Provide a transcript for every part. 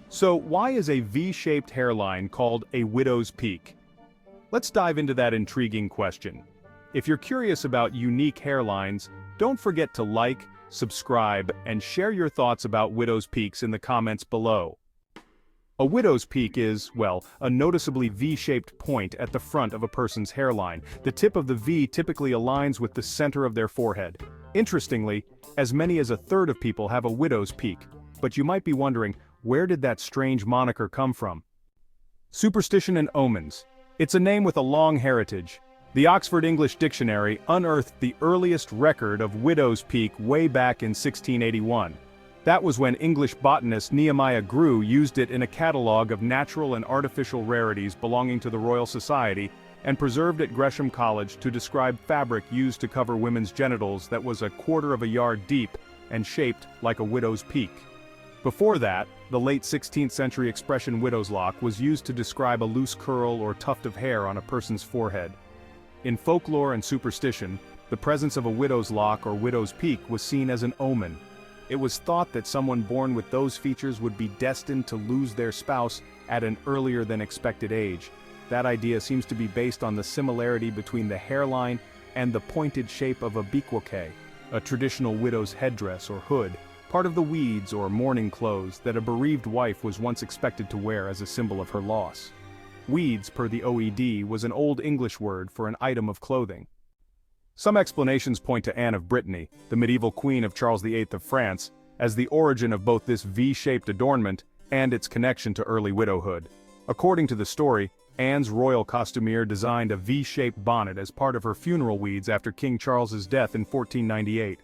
So why is a V-shaped hairline called a widow's peak? Let's dive into that intriguing question. If you're curious about unique hairlines, don't forget to like, subscribe, and share your thoughts about widow's peaks in the comments below. A widow's peak is, well, a noticeably V-shaped point at the front of a person's hairline. The tip of the V typically aligns with the center of their forehead. Interestingly, as many as a third of people have a widow's peak. But you might be wondering, where did that strange moniker come from? Superstition and omens. It's a name with a long heritage. The Oxford English Dictionary unearthed the earliest record of widow's peak way back in 1681. That was when English botanist Nehemiah Grew used it in a catalogue of natural and artificial rarities belonging to the Royal Society and preserved at Gresham College to describe fabric used to cover women's genitals that was a quarter of a yard deep and shaped like a widow's peak. Before that, the late 16th century expression widow's lock was used to describe a loose curl or tuft of hair on a person's forehead. In folklore and superstition, the presence of a widow's lock or widow's peak was seen as an omen. It was thought that someone born with those features would be destined to lose their spouse at an earlier than expected age. That idea seems to be based on the similarity between the hairline and the pointed shape of a biquoque, a traditional widow's headdress or hood, part of the weeds or mourning clothes that a bereaved wife was once expected to wear as a symbol of her loss. Weeds, per the OED, was an Old English word for an item of clothing. Some explanations point to Anne of Brittany, the medieval queen of Charles VIII of France, as the origin of both this V-shaped adornment and its connection to early widowhood. According to the story, Anne's royal costumier designed a V-shaped bonnet as part of her funeral weeds after King Charles's death in 1498.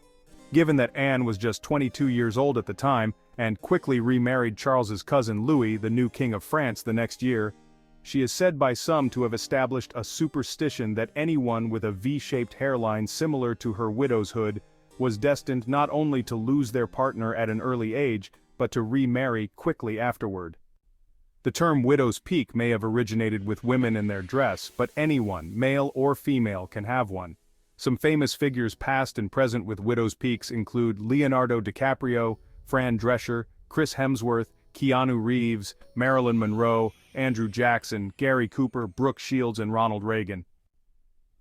Given that Anne was just 22 years old at the time, and quickly remarried Charles's cousin Louis, the new King of France, the next year, she is said by some to have established a superstition that anyone with a V-shaped hairline similar to her widow's hood was destined not only to lose their partner at an early age, but to remarry quickly afterward. The term widow's peak may have originated with women in their dress, but anyone, male or female, can have one. Some famous figures past and present with widow's peaks include Leonardo DiCaprio, Fran Drescher, Chris Hemsworth, Keanu Reeves, Marilyn Monroe, Andrew Jackson, Gary Cooper, Brooke Shields, and Ronald Reagan.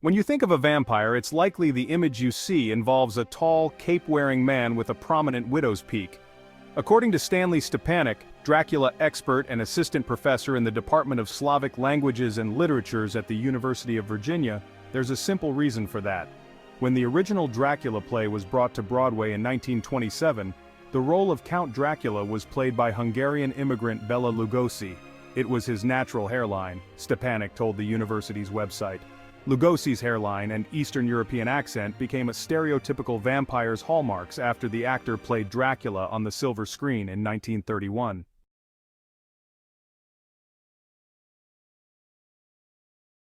When you think of a vampire, it's likely the image you see involves a tall, cape-wearing man with a prominent widow's peak. According to Stanley Stepanek, Dracula expert and assistant professor in the Department of Slavic Languages and Literatures at the University of Virginia, there's a simple reason for that. When the original Dracula play was brought to Broadway in 1927, the role of Count Dracula was played by Hungarian immigrant Bela Lugosi. It was his natural hairline, Stepanek told the university's website. Lugosi's hairline and Eastern European accent became a stereotypical vampire's hallmarks after the actor played Dracula on the silver screen in 1931.